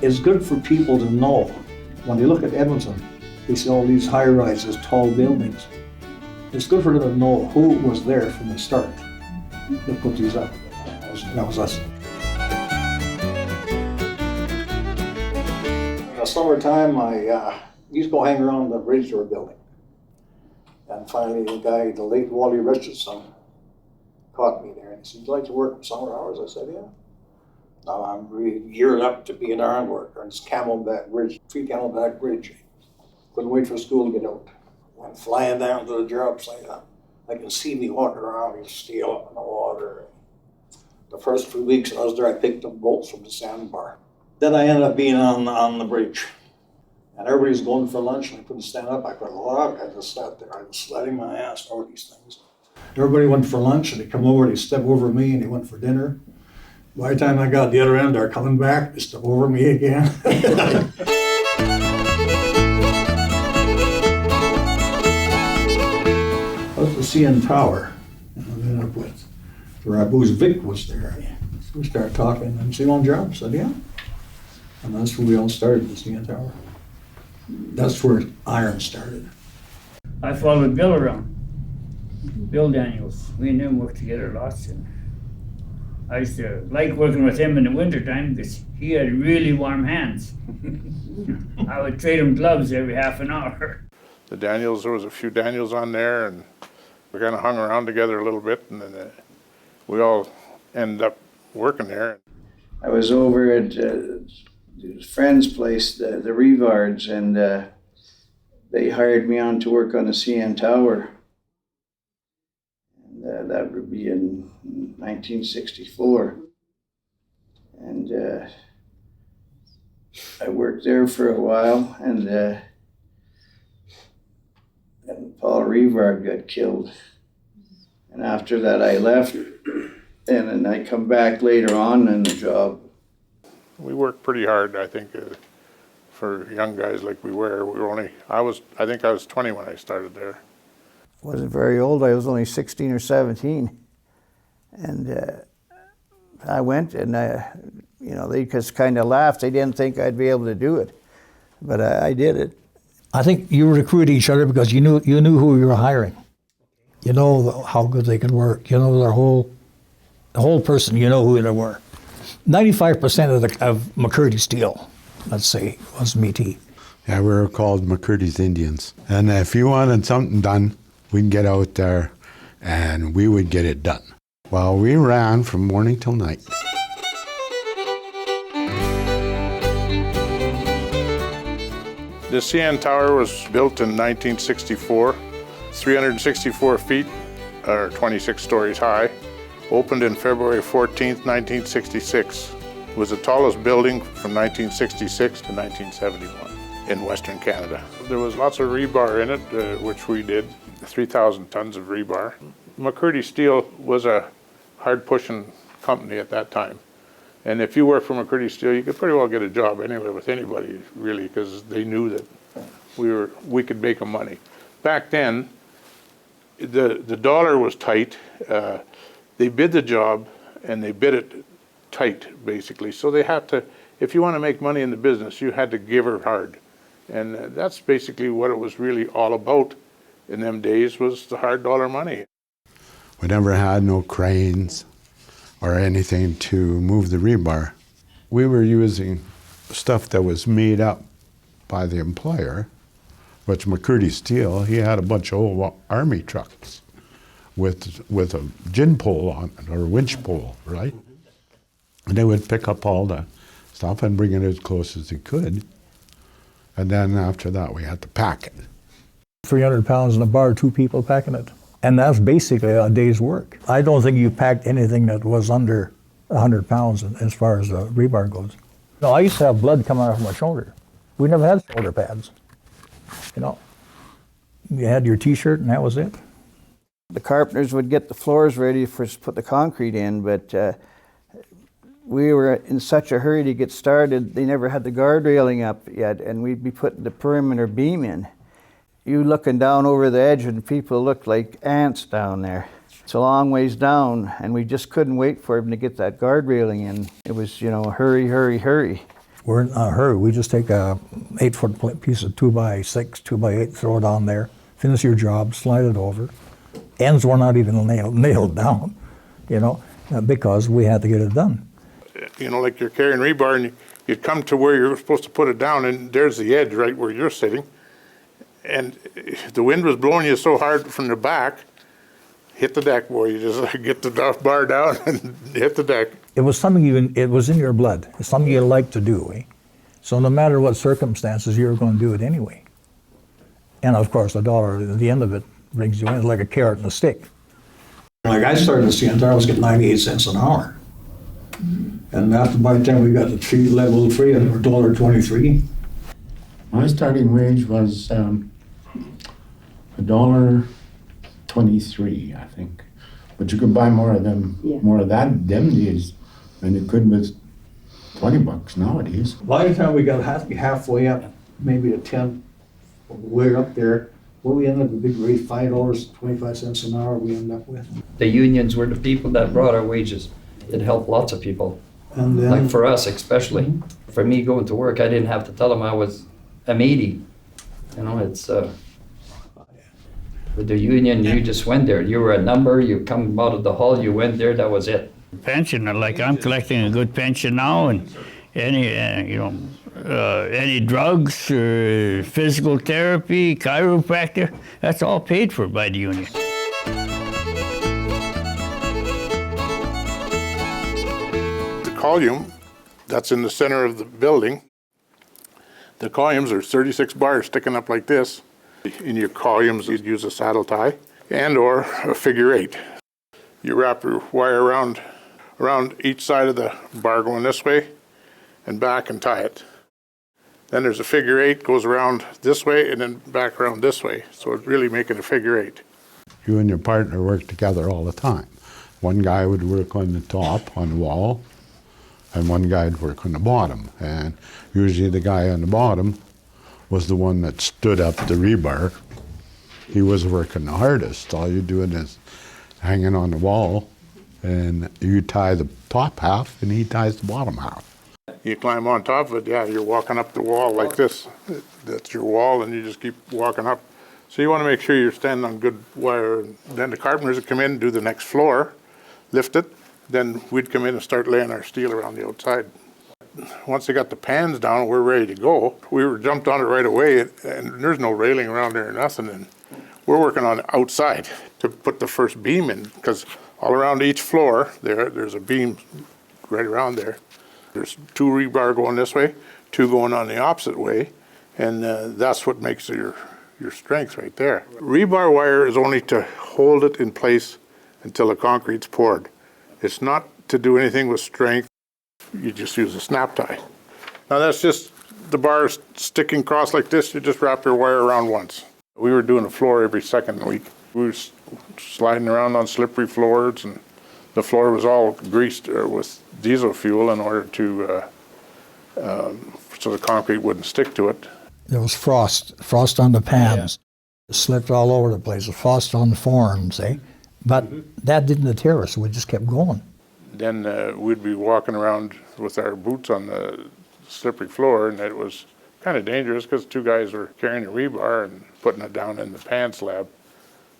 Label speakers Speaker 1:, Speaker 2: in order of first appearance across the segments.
Speaker 1: It's good for people to know. When they look at Edmonton, they see all these high-rises, tall buildings. It's good for them to know who was there from the start to put these up. That was us. In the summertime, I used to go hang around the bridge they were building. And finally, the late Wally Richardson, caught me there. And he said, "Would you like to work summer hours?" I said, "Yeah." Now I'm really geared up to be an Ironworker, and it's Camelback Bridge, free Camelback Bridge. Couldn't wait for school to get out. Went flying down to the job site. I can see me walking around with steel up in the water. The first 3 weeks I was there, I picked up bolts from the sandbar. Then I ended up being on the bridge. And everybody's going for lunch, and I couldn't stand up. I couldn't walk. I just sat there. I was sweating my ass over these things. Everybody went for lunch, and they come over, they step over me, and they went for dinner. By the time I got the other end, they're coming back, they step over me again. That was the CN Tower, and I ended up with Rabu's Vic was there. We started talking, and "So you want a job?" I said, "Yeah." And that's where we all started, the CN Tower. That's where iron started.
Speaker 2: I followed Bill around, Bill Daniels. Me and him worked together lots. And I used to like working with him in the wintertime because he had really warm hands. I would trade him gloves every half an hour.
Speaker 3: The Daniels, there was a few Daniels on there, and we kind of hung around together a little bit, and then we all ended up working there.
Speaker 4: I was over at his friend's place, the Revards, and they hired me on to work on the CN Tower. And that would be in 1964. And I worked there for a while, and Paul Revard got killed. And after that I left, and then I come back later on in the job.
Speaker 3: We worked pretty hard, I think, for young guys like we were. I think I was 20 when I started there.
Speaker 4: Wasn't very old. I was only 16 or 17. And I went, and they just kind of laughed. They didn't think I'd be able to do it, but I did it.
Speaker 5: I think you recruited each other because you knew who you were hiring. You know how good they can work. You know the whole person. You know who they were. 95% of McCurdy Steel, let's say, was Métis.
Speaker 6: Yeah, we were called McCurdy's Indians. And if you wanted something done, we'd get out there and we would get it done. Well, we ran from morning till night.
Speaker 3: The CN Tower was built in 1964, 364 feet, or 26 stories high. Opened in February 14th, 1966. It was the tallest building from 1966 to 1971 in Western Canada. There was lots of rebar in it, which we did, 3,000 tons of rebar. McCurdy Steel was a hard-pushing company at that time. And if you worked for McCurdy Steel, you could pretty well get a job anywhere with anybody, really, because they knew that we could make them money. Back then, the dollar was tight. They bid the job, and they bid it tight, basically. So they had to, if you want to make money in the business, you had to give her hard. And that's basically what it was really all about in them days, was the hard dollar money.
Speaker 6: We never had no cranes or anything to move the rebar. We were using stuff that was made up by the employer, which McCurdy Steel, he had a bunch of old army trucks with a gin pole on it, or a winch pole, right? And they would pick up all the stuff and bring it as close as they could. And then after that, we had to pack it.
Speaker 5: 300 pounds in a bar, 2 people packing it. And that's basically a day's work. I don't think you packed anything that was under 100 pounds as far as the rebar goes. No, I used to have blood coming out of my shoulder. We never had shoulder pads. You had your t-shirt and that was it.
Speaker 4: The carpenters would get the floors ready for us to put the concrete in, but we were in such a hurry to get started, they never had the guard railing up yet, and we'd be putting the perimeter beam in. You looking down over the edge and people looked like ants down there. It's a long ways down, and we just couldn't wait for him to get that guard railing in. It was, hurry, hurry, hurry.
Speaker 5: We're in a hurry. We just take a 8-foot piece of 2x6, 2x8, throw it on there, finish your job, slide it over. Ends were not even nailed down, because we had to get it done.
Speaker 3: Like you're carrying rebar and you'd come to where you're supposed to put it down, and there's the edge right where you're sitting. And the wind was blowing you so hard from the back, hit the deck, boy. You just get the bar down and hit the deck.
Speaker 5: It was something it was in your blood. It's something you like to do, eh? So no matter what circumstances, you're going to do it anyway. And of course, the dollar at the end of it brings you in like a carrot and a stick.
Speaker 1: Like I started the CNT, I was getting 98 cents an hour. And after by the time we got the tree level 3, and we're $1.23.
Speaker 7: My starting wage was $1.23, I think. But you could buy more of that them days than you could with $20 nowadays.
Speaker 1: By the time we got halfway up, maybe to 10, way up there, what we ended up with a big rate, $5.25 an hour we ended up with.
Speaker 8: The unions were the people that brought our wages. It helped lots of people,
Speaker 1: And then,
Speaker 8: like for us especially. For me going to work, I didn't have to tell them I'm 80. It's with the union, you just went there. You were a number, you come out of the hall, you went there, that was it.
Speaker 2: Pension, like I'm collecting a good pension now, and any drugs or physical therapy, chiropractor, that's all paid for by the union.
Speaker 3: The column that's in the center of the building, the columns are 36 bars sticking up like this. In your columns, you'd use a saddle tie and or a figure 8. You wrap your wire around each side of the bar going this way and back and tie it. Then there's a figure 8, goes around this way and then back around this way. So it's really making a figure 8.
Speaker 6: You and your partner work together all the time. One guy would work on the top, on the wall, and one guy would work on the bottom. And usually the guy on the bottom was the one that stood up the rebar. He was working the hardest. All you're doing is hanging on the wall, and you tie the top half, and he ties the bottom half.
Speaker 3: You climb on top of it, you're walking up the wall like this. That's your wall, and you just keep walking up. So you want to make sure you're standing on good wire. Then the carpenters would come in and do the next floor, lift it, then we'd come in and start laying our steel around the outside. Once they got the pans down, we're ready to go. We were jumped on it right away, and there's no railing around there or nothing. And we're working on the outside to put the first beam in, because all around each floor there's a beam right around there. There's 2 rebar going this way, 2 going on the opposite way, and that's what makes your strength right there. Rebar wire is only to hold it in place until the concrete's poured. It's not to do anything with strength. You just use a snap tie. Now that's just the bars sticking across like this. You just wrap your wire around once. We were doing the floor every second week. We were sliding around on slippery floors, and the floor was all greased with diesel fuel in order to so the concrete wouldn't stick to it.
Speaker 5: There was frost on the pans. It slipped all over the place, frost on the forms, eh? But that didn't deter us, we just kept going.
Speaker 3: Then we'd be walking around with our boots on the slippery floor, and it was kind of dangerous because 2 guys were carrying a rebar and putting it down in the pan slab.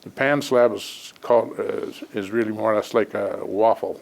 Speaker 3: The pan slab is really more or less like a waffle.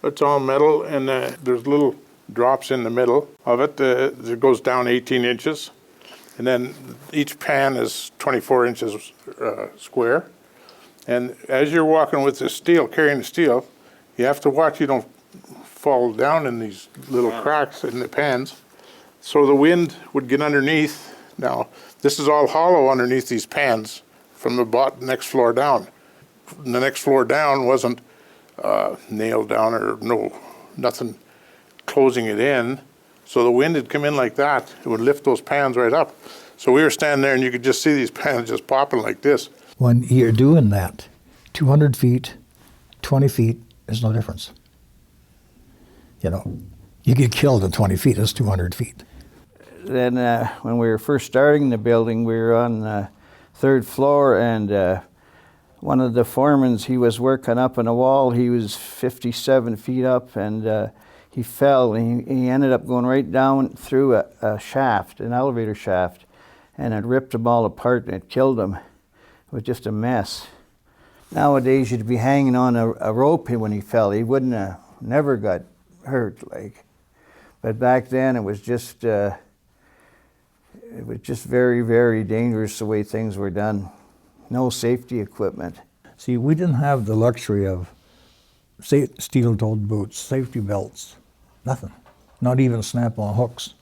Speaker 3: It's all metal, and there's little drops in the middle of it. It goes down 18 inches, and then each pan is 24 inches square. And as you're walking with the steel, carrying the steel, you have to watch you don't fall down in these little cracks in the pans. So the wind would get underneath. Now, this is all hollow underneath these pans from the next floor down. The next floor down wasn't nailed down or nothing closing it in. So the wind would come in like that. It would lift those pans right up. So we were standing there and you could just see these pans just popping like this.
Speaker 5: When you're doing that, 200 feet, 20 feet, there's no difference. You get killed at 20 feet, it's 200 feet.
Speaker 4: Then when we were first starting the building, we were on the 3rd floor, and one of the foremans, he was working up on a wall. He was 57 feet up, and he fell and he ended up going right down through a shaft, an elevator shaft, and it ripped him all apart and it killed him. It was just a mess. Nowadays, you'd be hanging on a rope when he fell. He wouldn't have never got hurt, like. But back then, it was just very, very dangerous the way things were done. No safety equipment.
Speaker 5: See, we didn't have the luxury of steel-toed boots, safety belts, nothing. Not even snap-on hooks.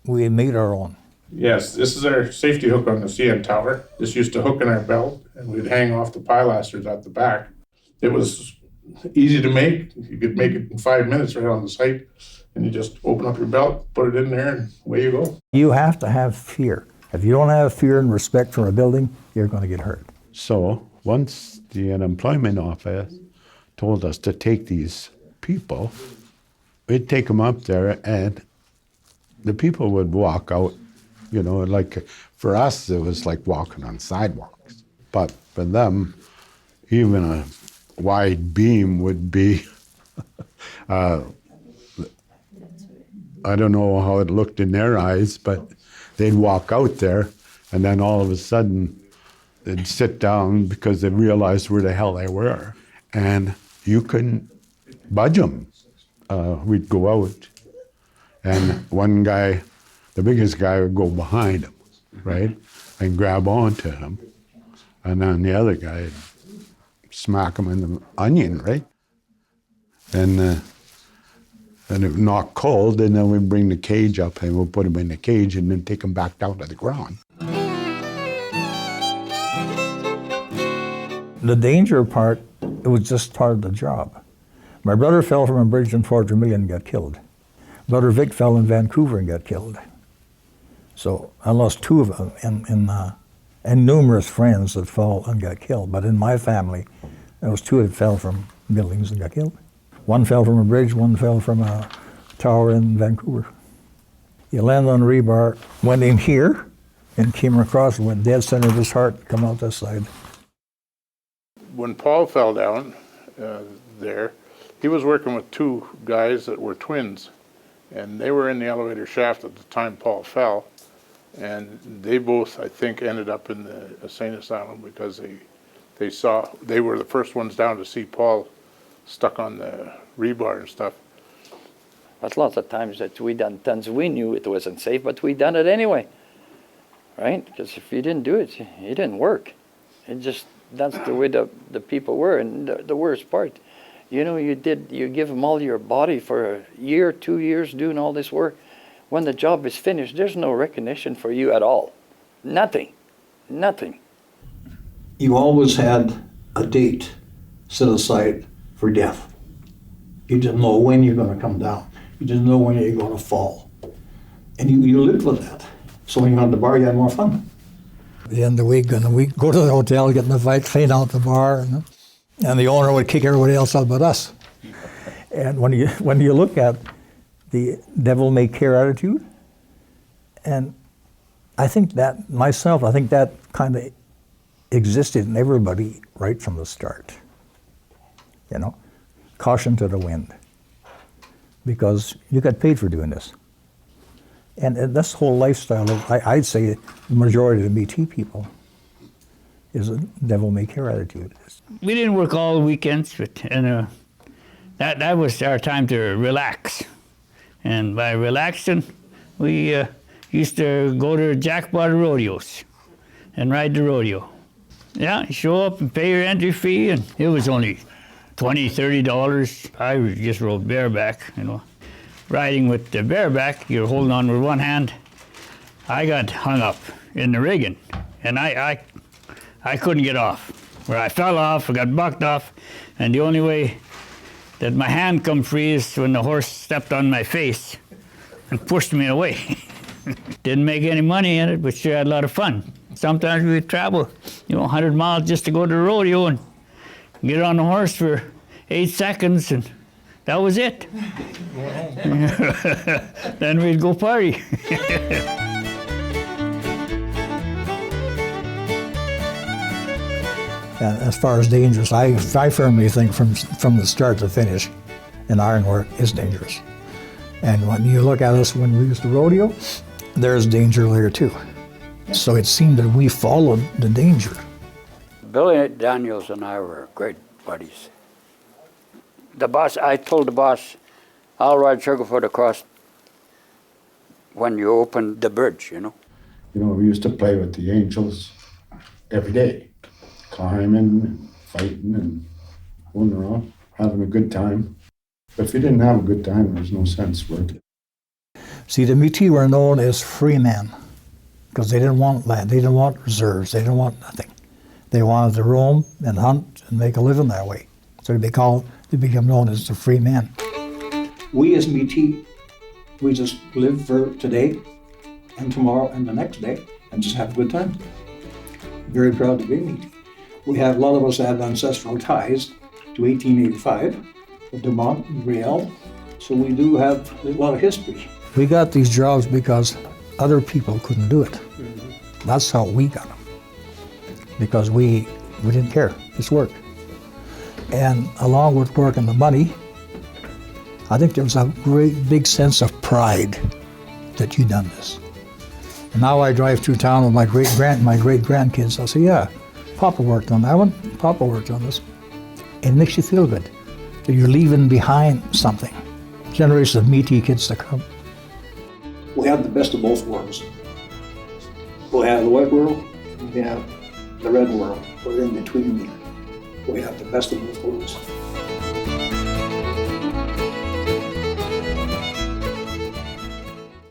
Speaker 5: We made our own.
Speaker 3: Yes, this is our safety hook on the CN tower. This used to hook in our belt, and we'd hang off the pilasters at the back. It was easy to make. You could make it in 5 minutes right on the site, and you just open up your belt, put it in there, and away you go.
Speaker 5: You have to have fear. If you don't have fear and respect for a building, you're going to get hurt.
Speaker 6: So once the unemployment office told us to take these people, we'd take them up there and the people would walk out, you know, like for us it was like walking on sidewalks. But for them, even a wide beam would be, I don't know how it looked in their eyes, but they'd walk out there and then all of a sudden they'd sit down because they realized where the hell they were. And you couldn't budge them. We'd go out and one guy, the biggest guy, would go behind him, right? And grab onto him. And then the other guy would smack him in the onion, right? And it would knock cold, and then we'd bring the cage up and we'll put him in the cage and then take him back down to the ground.
Speaker 5: The danger part, it was just part of the job. My brother fell from a bridge in Fort Vermilion and got killed. Brother Vic fell in Vancouver and got killed. So I lost two of them and numerous friends that fell and got killed. But in my family, there was two that fell from buildings and got killed. One fell from a bridge, one fell from a tower in Vancouver. He landed on rebar, went in here, and came across and went dead center of his heart, come out this side.
Speaker 3: When Paul fell down there, he was working with two guys that were twins, and they were in the elevator shaft at the time Paul fell, and they both, I think, ended up in the insane asylum because they were the first ones down to see Paul stuck on the rebar and stuff.
Speaker 8: But lots of times that we done tons, we knew it wasn't safe, but we done it anyway, right? Because if you didn't do it, it didn't work. It just, that's the way the people were. And the worst part, you know, you give them all your body for a year, 2 years doing all this work. When the job is finished, there's no recognition for you at all. Nothing.
Speaker 9: You always had a date set aside for death. You didn't know when you're going to come down. You didn't know when you're going to fall. And you lived with that. So when you went to the bar, you had more fun.
Speaker 5: At the end of the week, and we go to the hotel, get in a fight, clean out the bar, and the owner would kick everybody else out but us. And when you look at the devil may care attitude, and I think that kind of existed in everybody right from the start. You know, caution to the wind, because you got paid for doing this. And this whole lifestyle of, I'd say the majority of the Métis people is a devil may care attitude.
Speaker 2: We didn't work all weekends, but that was our time to relax. And by relaxing, we used to go to jackpot rodeos and ride the rodeo. Yeah, you show up and pay your entry fee, and it was only $20, $30. I just rode bareback, you know. Riding with the bareback, you're holding on with one hand. I got hung up in the rigging, and I couldn't get off. Where I fell off, I got bucked off, and the only way that my hand come free is when the horse stepped on my face and pushed me away. Didn't make any money in it, but sure had a lot of fun. Sometimes we would travel, 100 miles just to go to the rodeo and get on the horse for 8 seconds, and that was it. Then we'd go party.
Speaker 5: And as far as dangerous, I firmly think from the start to finish, and ironwork is dangerous. And when you look at us when we used to rodeo, there's danger there too. So it seemed that we followed the danger.
Speaker 10: Billy Daniels and I were great buddies. The boss, I told the boss, I'll ride Sugarfoot across when you open the bridge, you know.
Speaker 7: You know, we used to play with the Angels every day, climbing, fighting, and going around, having a good time. But if you didn't have a good time, there's no sense working.
Speaker 5: See, the Métis were known as free men because they didn't want land, they didn't want reserves, they didn't want nothing. They wanted to roam and hunt and make a living that way. So they became known as the free men.
Speaker 9: We as Métis, we just live for today and tomorrow and the next day and just have a good time. Very proud to be Métis. We have, a lot of us have ancestral ties to 1885, with Dumont and Riel, so we do have a lot of history.
Speaker 5: We got these jobs because other people couldn't do it. That's how we got them. Because we didn't care, just work. And along with work and the money, I think there was a great big sense of pride that you done this. And now I drive through town with my great grandkids. I'll say, yeah, Papa worked on that one, Papa worked on this. It makes you feel good that you're leaving behind something. Generations of Métis kids to come.
Speaker 9: We have the best of both worlds. We have the white world, and we have the red world. We're in between there. We have the best of both worlds.